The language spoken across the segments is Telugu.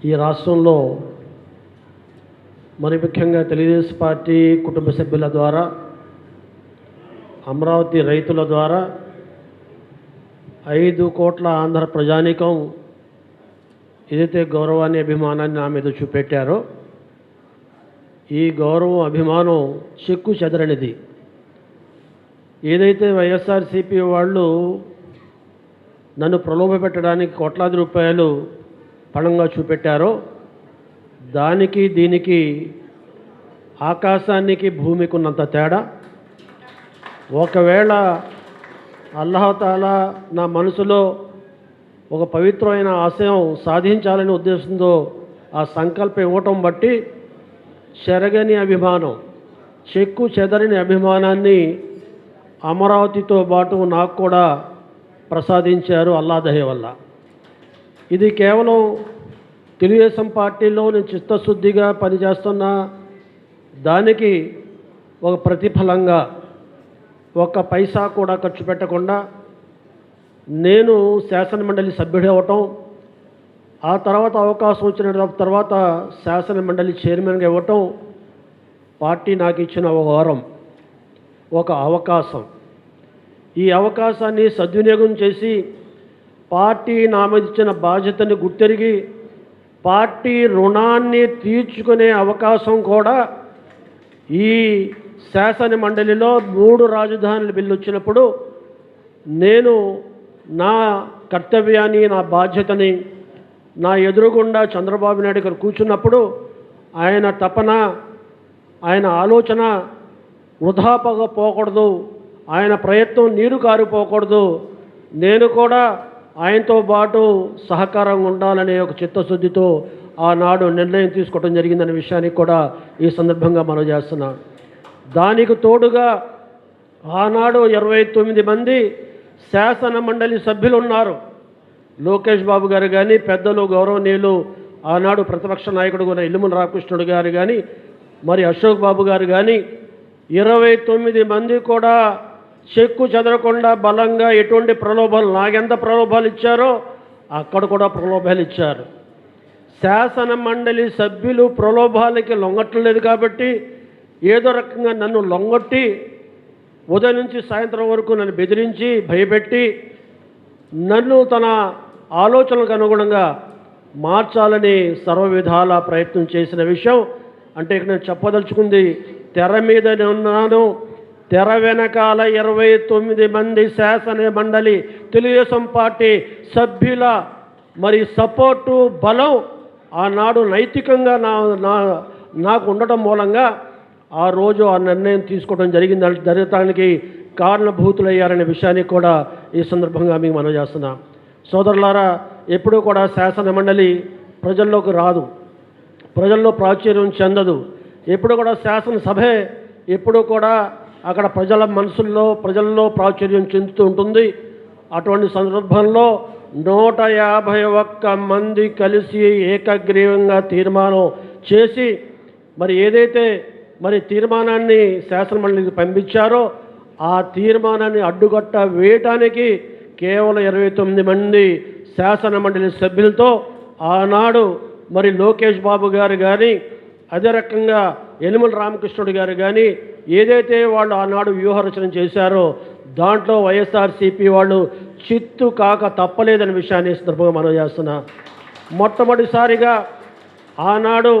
ఈ రాష్ట్రంలో మరి ముఖ్యంగా తెలుగుదేశం పార్టీ కుటుంబ సభ్యుల ద్వారా, అమరావతి రైతుల ద్వారా 5 కోట్ల ఆంధ్ర ప్రజానీకం ఏదైతే గౌరవాన్ని, అభిమానాన్ని నా మీద చూపెట్టారో, ఈ గౌరవం, అభిమానం చెక్కు చెదరనిది. ఏదైతే వైఎస్ఆర్సీపీ వాళ్ళు నన్ను ప్రలోభపెట్టడానికి కోట్లాది రూపాయలు పణంగా చూపెట్టారో, దానికి దీనికి ఆకాశానికి భూమికి ఉన్నంత తేడా. ఒకవేళ అల్లాహతాలా నా మనసులో ఒక పవిత్రమైన ఆశయం సాధించాలనే ఉద్దేశంతో ఆ సంకల్పం ఇవ్వటం బట్టి చెరగని అభిమానం, చెక్కు చెదరని అభిమానాన్ని అమరావతితో పాటు నాకు కూడా ప్రసాదించారు అల్లా దయ వల్ల. ఇది కేవలం తెలుగుదేశం పార్టీలో నేను చిత్తశుద్ధిగా పనిచేస్తున్న దానికి ఒక ప్రతిఫలంగా ఒక్క పైసా కూడా ఖర్చు పెట్టకుండా నేను శాసనమండలి సభ్యుడు అవ్వటం, ఆ తర్వాత అవకాశం వచ్చిన తర్వాత శాసనమండలి చైర్మన్గా ఇవ్వటం పార్టీ నాకు ఇచ్చిన ఒక వరం, ఒక అవకాశం. ఈ అవకాశాన్ని సద్వినియోగం చేసి పార్టీ నా మీద ఇచ్చిన బాధ్యతని గుర్తెరిగి పార్టీ రుణాన్ని తీర్చుకునే అవకాశం కూడా ఈ శాసన మండలిలో 3 రాజధానుల బిల్లు వచ్చినప్పుడు నేను నా కర్తవ్యాన్ని, నా బాధ్యతని, నా ఎదురుగుండా చంద్రబాబు నాయుడు గారు కూర్చున్నప్పుడు ఆయన తపన, ఆయన ఆలోచన వృధా పోకూడదు, ఆయన ప్రయత్నం నీరు కారిపోకూడదు, నేను కూడా ఆయనతో పాటు సహకారంగా ఉండాలనే ఒక చిత్తశుద్ధితో ఆనాడు నిర్ణయం తీసుకోవడం జరిగిందనే విషయానికి కూడా ఈ సందర్భంగా మనం చేస్తున్నాం. దానికి తోడుగా ఆనాడు 29 మంది శాసన మండలి సభ్యులు ఉన్నారు. లోకేష్ బాబు గారు కానీ, పెద్దలు గౌరవనీయులు ఆనాడు ప్రతిపక్ష నాయకుడు కూడా ఇల్లుమల రామకృష్ణుడు గారు కానీ, మరి అశోక్ బాబు గారు కానీ, 29 మంది కూడా చెక్కు చెదరకుండా బలంగా ఎటువంటి ప్రలోభాలు, నాకెంత ప్రలోభాలు ఇచ్చారో అక్కడ కూడా ప్రలోభాలు ఇచ్చారు. శాసన మండలి సభ్యులు ప్రలోభాలకి లొంగట్లేదు కాబట్టి ఏదో రకంగా నన్ను లొంగొట్టి ఉదయం నుంచి సాయంత్రం వరకు నన్ను బెదిరించి భయపెట్టి నన్ను తన ఆలోచనలకు అనుగుణంగా మార్చాలని సర్వ విధాల ప్రయత్నం చేసిన విషయం అంటే ఇక్కడ నేను చెప్పదలుచుకుంది, తెర మీద ఉన్నాను, తెర వెనకాల 29 మంది శాసన మండలి తెలుగుదేశం పార్టీ సభ్యుల మరి సపోర్టు, బలం ఆనాడు నైతికంగా నాకు ఉండటం మూలంగా ఆ రోజు ఆ నిర్ణయం తీసుకోవడం జరగటానికి కారణభూతులయ్యారనే విషయానికి కూడా ఈ సందర్భంగా మీకు మనం చేస్తున్నాం. సోదరులారా, ఎప్పుడూ కూడా శాసన మండలి ప్రజల్లోకి రాదు, ప్రజల్లో ప్రాచుర్యం చెందదు. ఎప్పుడు కూడా శాసనసభే ఎప్పుడూ కూడా అక్కడ ప్రజల మనసుల్లో, ప్రజల్లో ప్రాచుర్యం చెందుతూ ఉంటుంది. అటువంటి సందర్భంలో 151 మంది కలిసి ఏకగ్రీవంగా తీర్మానం చేసి మరి ఏదైతే మరి తీర్మానాన్ని శాసనమండలికి పంపించారో ఆ తీర్మానాన్ని అడ్డుగట్ట వేయటానికి కేవలం 29 మంది శాసనమండలి సభ్యులతో ఆనాడు మరి లోకేష్ బాబు గారు కానీ, అదే రకంగా యనమల రామకృష్ణుడు గారు కానీ ఏదైతే వాళ్ళు ఆనాడు వ్యూహరచన చేశారో దాంట్లో వైఎస్ఆర్సీపీ వాళ్ళు చిత్తు కాక తప్పలేదనే విషయాన్ని సందర్భంగా మనం చేస్తున్నా. మొట్టమొదటిసారిగా ఆనాడు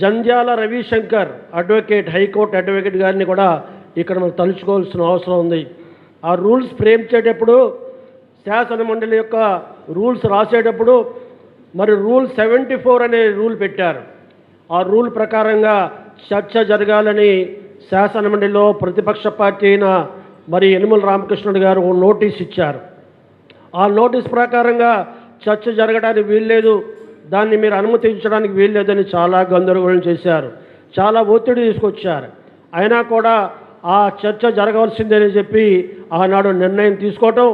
Jandhyala Ravishankar advocate, high court advocate గారిని కూడా ఇక్కడ మనం తలుచుకోవాల్సిన అవసరం ఉంది. ఆ రూల్స్ ఫ్రేమ్ చేసేటప్పుడు, శాసన మండలి యొక్క రూల్స్ రాసేటప్పుడు మరి రూల్ 74 అనే రూల్ పెట్టారు. ఆ రూల్ ప్రకారంగా చర్చ జరగాలని శాసనమండలిలో ప్రతిపక్ష పార్టీ అయిన మరి యనమల రామకృష్ణుడు గారు నోటీస్ ఇచ్చారు. ఆ నోటీస్ ప్రకారంగా చర్చ జరగడానికి వీల్లేదు, దాన్ని మీరు అనుమతించడానికి వీల్లేదని చాలా గందరగోళం చేశారు, చాలా ఒత్తిడి తీసుకొచ్చారు. అయినా కూడా ఆ చర్చ జరగవలసిందేనని చెప్పి ఆనాడు నిర్ణయం తీసుకోవటం,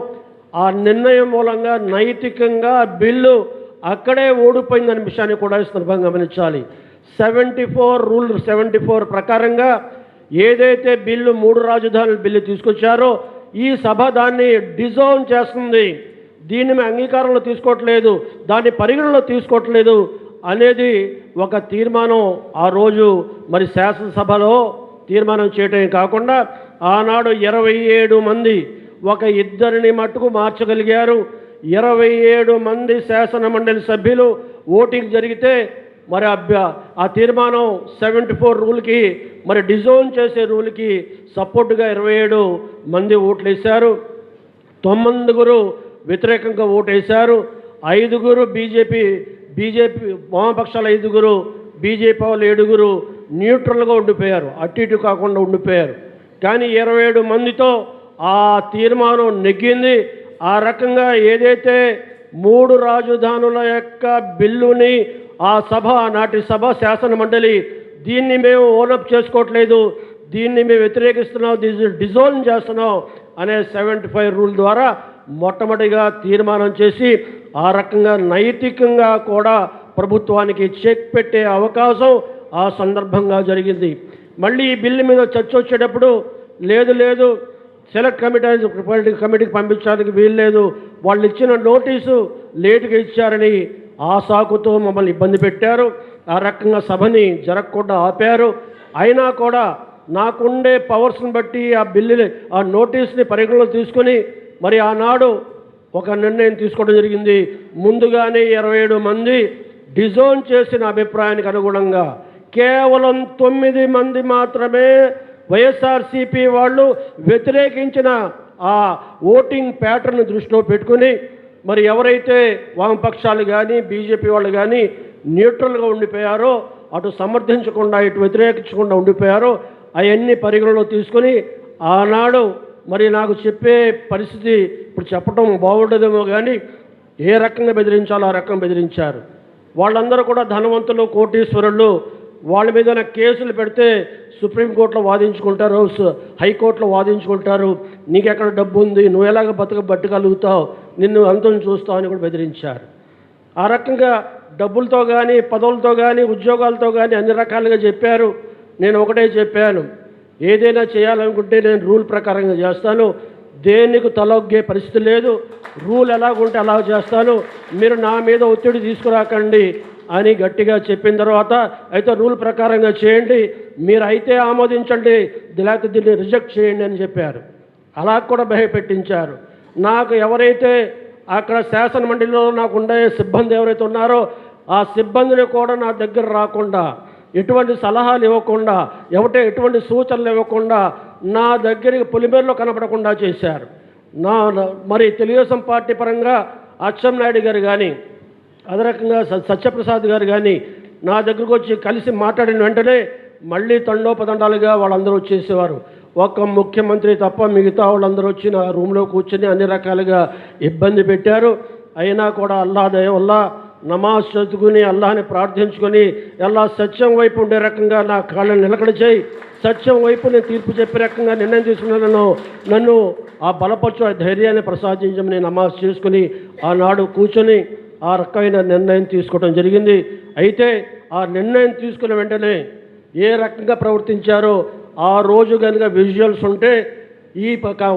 ఆ నిర్ణయం మూలంగా నైతికంగా బిల్లు అక్కడే ఓడిపోయిందనే విషయాన్ని కూడా ఈ సందర్భంగా గమనించాలి. 74 రూల్ 74 ప్రకారంగా ఏదైతే బిల్లు 3 రాజధానుల బిల్లు తీసుకొచ్చారో ఈ సభ దాన్ని డిజోన్ చేస్తుంది, దీన్ని అంగీకారంలో తీసుకోవట్లేదు, దాన్ని పరిగణలో తీసుకోవట్లేదు అనేది ఒక తీర్మానం ఆ రోజు మరి శాసనసభలో తీర్మానం చేయటమే కాకుండా ఆనాడు 27 మంది ఒక ఇద్దరిని మట్టుకు మార్చగలిగారు. 27 మంది శాసన మండలి సభ్యులు ఓటింగ్ జరిగితే మరి ఆ తీర్మానం 74 రూల్కి మరి డిజోన్ చేసే రూల్కి సపోర్టుగా 27 మంది ఓట్లు వేశారు. 9 వ్యతిరేకంగా ఓటేశారు. 5 బీజేపీ వామపక్షాలు 5, బీజేపీ వాళ్ళు 7 న్యూట్రల్గా ఉండిపోయారు, అటు ఇటు కాకుండా ఉండిపోయారు. కానీ 27 మందితో ఆ తీర్మానం నెగ్గింది. ఆ రకంగా ఏదైతే 3 రాజధానుల యొక్క బిల్లుని ఆ సభ, నాటి సభ శాసన మండలి దీన్ని మేము ఓనప్ చేసుకోవట్లేదు, దీన్ని మేము వ్యతిరేకిస్తున్నాం, డిజోల్వ్ చేస్తున్నాం అనే 75 రూల్ ద్వారా మొట్టమొదటిగా తీర్మానం చేసి ఆ రకంగా నైతికంగా కూడా ప్రభుత్వానికి చెక్ పెట్టే అవకాశం ఆ సందర్భంగా జరిగింది. మళ్ళీ ఈ బిల్లు మీద చర్చ వచ్చేటప్పుడు లేదు సెలెక్ట్ కమిటీకి పంపించడానికి వీల్లేదు, వాళ్ళు ఇచ్చిన నోటీసు లేటుగా ఇచ్చారని ఆ సాకుతో మమ్మల్ని ఇబ్బంది పెట్టారు. ఆ రకంగా సభని జరగకుండా ఆపారు. అయినా కూడా నాకుండే పవర్స్ని బట్టి ఆ నోటీస్ని పరిగణలో తీసుకొని మరి ఆనాడు ఒక నిర్ణయం తీసుకోవడం జరిగింది. ముందుగానే 27 మంది డిజోన్ చేసిన అభిప్రాయానికి అనుగుణంగా కేవలం 9 మంది మాత్రమే వైఎస్ఆర్సీపీ వాళ్ళు వ్యతిరేకించిన ఆ ఓటింగ్ ప్యాటర్న్ దృష్టిలో పెట్టుకుని మరి ఎవరైతే వామపక్షాలు కానీ బీజేపీ వాళ్ళు కానీ న్యూట్రల్గా ఉండిపోయారో, అటు సమర్థించకుండా ఇటు వ్యతిరేకించకుండా ఉండిపోయారో అవన్నీ పరిగణలో తీసుకొని ఆనాడు మరి నాకు చెప్పే పరిస్థితి ఇప్పుడు చెప్పడం బాగుండదేమో కానీ ఏ రకంగా బెదిరించాలో ఆ రకంగా బెదిరించారు. వాళ్ళందరూ కూడా ధనవంతులు, కోటీశ్వరులు. వాళ్ళ మీద కేసులు పెడితే సుప్రీంకోర్టులో వాదించుకుంటారు, హైకోర్టులో వాదించుకుంటారు. నీకెక్కడ డబ్బు ఉంది, నువ్వు ఎలాగ బట్టగలుగుతావు, నిన్ను అంతం చూస్తావు అని కూడా బెదిరించారు. ఆ రకంగా డబ్బులతో కానీ, పదవులతో కానీ, ఉద్యోగాలతో కానీ అన్ని రకాలుగా చెప్పారు. నేను ఒకటే చెప్పాను, ఏదైనా చేయాలనుకుంటే నేను రూల్ ప్రకారంగా చేస్తాను, దేనికి తలొగ్గే పరిస్థితి లేదు, రూల్ ఎలాగుంటే అలా చేస్తాను, మీరు నా మీద ఒత్తిడి తీసుకురాకండి అని గట్టిగా చెప్పిన తర్వాత అయితే రూల్ ప్రకారంగా చేయండి, మీరు అయితే ఆమోదించండి, లేకపోతే దీన్ని రిజెక్ట్ చేయండి అని చెప్పారు. అలా కూడా భయపెట్టించారు. నాకు ఎవరైతే అక్కడ శాసన మండలిలో నాకు ఉండే సిబ్బంది ఎవరైతే ఉన్నారో ఆ సిబ్బందిని కూడా నా దగ్గర రాకుండా, ఎటువంటి సలహాలు ఇవ్వకుండా, ఎటువంటి సూచనలు ఇవ్వకుండా నా దగ్గరికి పొలిమేరలో కనపడకుండా చేశారు. మరి తెలుగుదేశం పార్టీ పరంగా అచ్చెన్నాయుడు గారు కానీ, అదే రకంగా సత్యప్రసాద్ గారు కానీ నా దగ్గరకు వచ్చి కలిసి మాట్లాడిన వెంటనే మళ్ళీ తండోపతండాలుగా వాళ్ళందరూ వచ్చేసేవారు. ఒక్క ముఖ్యమంత్రి తప్ప మిగతా వాళ్ళందరూ వచ్చి నా రూమ్లో కూర్చొని అన్ని రకాలుగా ఇబ్బంది పెట్టారు. అయినా కూడా అల్లాహ్ దయ వల్ల నమాజ్ చదువుకుని అల్లాహ్ని ప్రార్థించుకొని ఎలా సత్యం వైపు ఉండే రకంగా నా కాళ్ళని నిలకడ చేయి, సత్యం వైపు నేను తీర్పు చెప్పే రకంగా నిర్ణయం తీసుకున్నాను. నన్ను ఆ బలపరచు, ఆ ధైర్యాన్ని ప్రసాదించమని నమాజ్ చేసుకుని ఆనాడు కూర్చొని ఆ రకమైన నిర్ణయం తీసుకోవడం జరిగింది. అయితే ఆ నిర్ణయం తీసుకున్న వెంటనే ఏ రకంగా ప్రవర్తించారో ఆ రోజు కనుక విజువల్స్ ఉంటే ఈ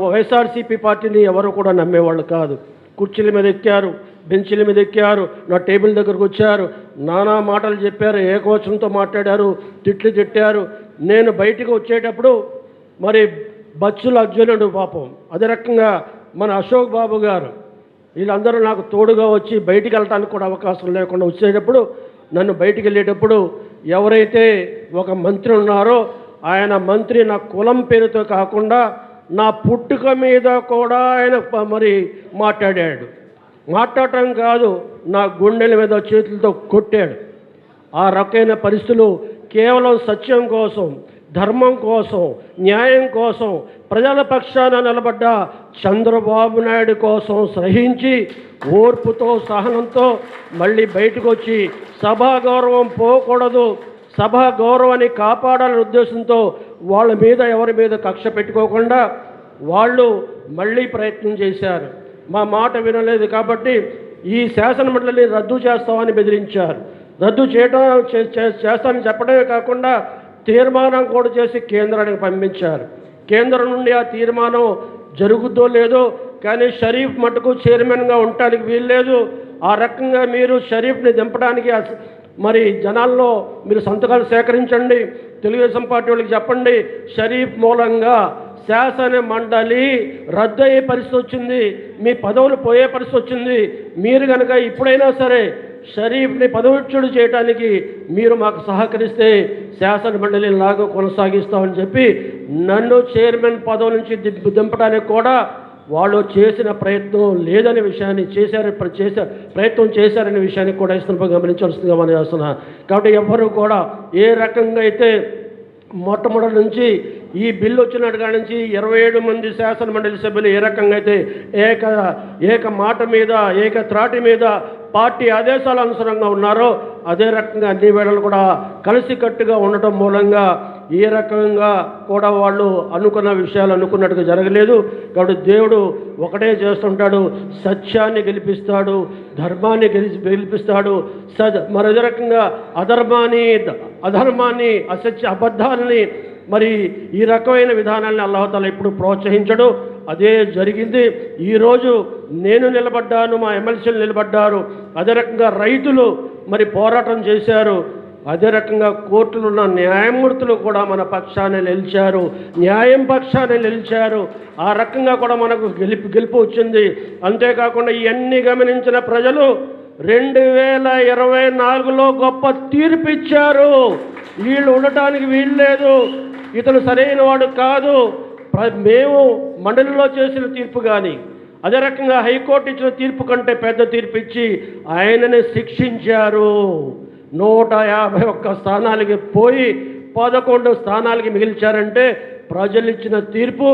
వైఎస్ఆర్సీపీ పార్టీని ఎవరు కూడా నమ్మేవాళ్ళు కాదు. కుర్చీల మీద ఎక్కారు, బెంచీల మీద ఎక్కారు, నా టేబుల్ దగ్గరకు వచ్చారు, నానా మాటలు చెప్పారు, ఏకవచనంతో మాట్లాడారు, తిట్టారు. నేను బయటకు వచ్చేటప్పుడు మరి బచ్చుల అర్జునుడు పాపం, అదే రకంగా మన అశోక్ బాబు గారు వీళ్ళందరూ నాకు తోడుగా వచ్చి బయటికి వెళ్ళటానికి కూడా అవకాశం లేకుండా వచ్చేటప్పుడు, నన్ను బయటికి వెళ్ళేటప్పుడు ఎవరైతే ఒక మంత్రి ఉన్నారో ఆయన మంత్రి నా కులం పేరుతో కాకుండా నా పుట్టుక మీద కూడా ఆయన మరి మాట్లాడటం కాదు, నా గుండెల మీద చేతులతో కొట్టాడు. ఆ రకమైన పరిస్థితులు కేవలం సత్యం కోసం, ధర్మం కోసం, న్యాయం కోసం, ప్రజల పక్షాన నిలబడ్డ చంద్రబాబు నాయుడు కోసం సహించి ఓర్పుతో సహనంతో మళ్ళీ బయటకు వచ్చి సభా గౌరవం పోకూడదు, సభా గౌరవాన్ని కాపాడాలనే ఉద్దేశంతో వాళ్ళ మీద ఎవరి మీద కక్ష పెట్టుకోకుండా వాళ్ళు మళ్ళీ ప్రయత్నం చేశారు. మా మాట వినలేదు కాబట్టి ఈ శాసన మండలిని రద్దు చేస్తామని బెదిరించారు. రద్దు చేస్తామని చెప్పడమే కాకుండా తీర్మానం కూడా చేసి కేంద్రానికి పంపించారు. కేంద్రం నుండి ఆ తీర్మానం జరుగుద్దో లేదో కానీ షరీఫ్ మటుకు చైర్మన్గా ఉండటానికి వీల్లేదు. ఆ రకంగా మీరు షరీఫ్ని దింపడానికి మరి జనాల్లో మీరు సంతకాలు సేకరించండి, తెలుగుదేశం పార్టీ వాళ్ళకి చెప్పండి, షరీఫ్ మూలంగా శాసన మండలి రద్దు అయ్యే పరిస్థితి వచ్చింది, మీ పదవులు పోయే పరిస్థితి వచ్చింది. మీరు కనుక ఇప్పుడైనా సరే షరీఫ్ని పదవిచ్యుడు చేయడానికి మీరు మాకు సహకరిస్తే శాసన మండలి లాగా కొనసాగిస్తామని చెప్పి నన్ను చైర్మన్ పదవి నుంచి దింపడానికి కూడా వాళ్ళు చేసిన ప్రయత్నం లేదనే విషయాన్ని ప్రయత్నం చేశారనే విషయాన్ని కూడా ఇస్తున్న గమనించాల్సిందిగా మనం చేస్తున్నా. కాబట్టి ఎవ్వరూ కూడా ఏ రకంగా అయితే మొట్టమొదటి నుంచి ఈ బిల్లు వచ్చినట్టు కాడి నుంచి 27 మంది శాసన మండలి సభ్యులు ఏ రకంగా అయితే ఏక మాట మీద త్రాటి మీద పార్టీ ఆదేశాల అనుసారంగా ఉన్నారో అదే రకంగా అన్ని వేళలు కూడా కలిసికట్టుగా ఉండటం మూలంగా ఏ రకంగా కూడా వాళ్ళు అనుకున్న విషయాలు అనుకున్నట్టుగా జరగలేదు. కాబట్టి దేవుడు ఒకటే చేస్తుంటాడు, సత్యాన్ని గెలిపిస్తాడు, ధర్మాన్ని గెలిపిస్తాడు. మరొక రకంగా అధర్మాన్ని అబద్ధాలని మరి ఈ రకమైన విధానాన్ని అల్లాహ్ ఎప్పుడు ప్రోత్సహించడు. అదే జరిగింది. ఈరోజు నేను నిలబడ్డాను, మా ఎమ్మెల్సీలు నిలబడ్డారు, అదే రకంగా రైతులు మరి పోరాటం చేశారు, అదే రకంగా కోర్టులో ఉన్న న్యాయమూర్తులు కూడా మన పక్షాన్ని నిలిచారు, న్యాయం పక్షాన్ని నిలిచారు. ఆ రకంగా కూడా మనకు గెలుపు వచ్చింది. అంతేకాకుండా ఇవన్నీ గమనించిన ప్రజలు 2024లో గొప్ప తీర్పు ఇచ్చారు. వీళ్ళు ఉండటానికి వీలు లేదు, ఇతను సరైన వాడు కాదు. మేము మండలిలో చేసిన తీర్పు కానీ అదే రకంగా హైకోర్టు ఇచ్చిన తీర్పు కంటే పెద్ద తీర్పు ఇచ్చి ఆయనని శిక్షించారు. 151 స్థానాలకి పోయి 11 స్థానాలకి మిగిల్చారంటే ప్రజలు ఇచ్చిన తీర్పు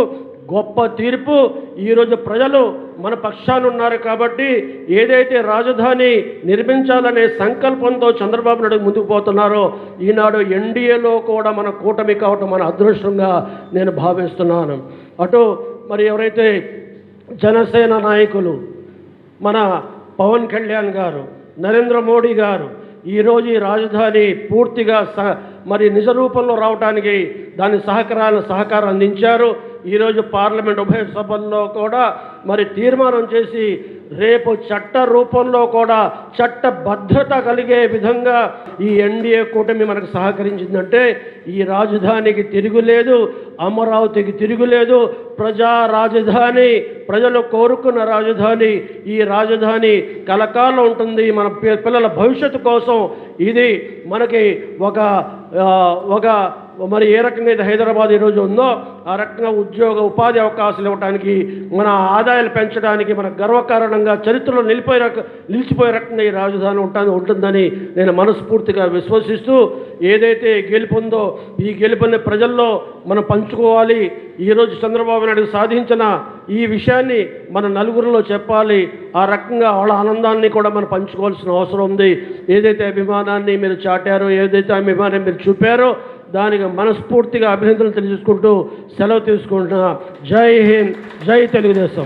గొప్ప తీర్పు. ఈరోజు ప్రజలు మన పక్షాన ఉన్నారు కాబట్టి ఏదైతే రాజధాని నిర్మించాలనే సంకల్పంతో చంద్రబాబు నాయుడు ముందుకు పోతున్నారో ఈనాడు ఎన్డీఏలో కూడా మన కూటమి కావటం మన అదృష్టంగా నేను భావిస్తున్నాను. అటు మరి ఎవరైతే జనసేన నాయకులు మన పవన్ కళ్యాణ్ గారు, నరేంద్ర మోడీ గారు ఈరోజు ఈ రాజధాని పూర్తిగా మరి నిజ రూపంలో రావడానికి దాని సహకారం అందించారు. ఈరోజు పార్లమెంట్ ఉభయ సభల్లో కూడా మరి తీర్మానం చేసి రేపు చట్ట రూపంలో కూడా చట్టబద్ధత కలిగే విధంగా ఈ ఎన్డీఏ కూటమి మనకు సహకరించిందంటే ఈ రాజధానికి తిరుగులేదు, అమరావతికి తిరుగులేదు. ప్రజా రాజధాని, ప్రజలు కోరుకున్న రాజధాని. ఈ రాజధాని కలకాలం ఉంటుంది. మన పిల్లల భవిష్యత్తు కోసం ఇది మనకి ఒక మరి ఏ రకంగా అయితే హైదరాబాద్ ఈరోజు ఉందో ఆ రకంగా ఉపాధి అవకాశాలు ఇవ్వడానికి, మన ఆదాయాలు పెంచడానికి, మన గర్వకారణంగా చరిత్రలో నిలిచిపోయే రకంగా ఈ రాజధాని ఉంటుందని నేను మనస్ఫూర్తిగా విశ్వసిస్తూ ఏదైతే గెలుపుందో ఈ గెలుపుని ప్రజల్లో మనం పంచుకోవాలి. ఈరోజు చంద్రబాబు నాయుడు సాధించిన ఈ విషయాన్ని మన నలుగురిలో చెప్పాలి. ఆ రకంగా వాళ్ళ ఆనందాన్ని కూడా మనం పంచుకోవాల్సిన అవసరం ఉంది. ఏదైతే అభిమానాన్ని మీరు చాటారో, ఏదైతే అభిమానాన్ని మీరు చూపారో దానికి మనస్ఫూర్తిగా అభినందనలు తెలియజేసుకుంటూ సెలవు తీసుకుంటున్నా. జై హింద్, జై తెలుగుదేశం.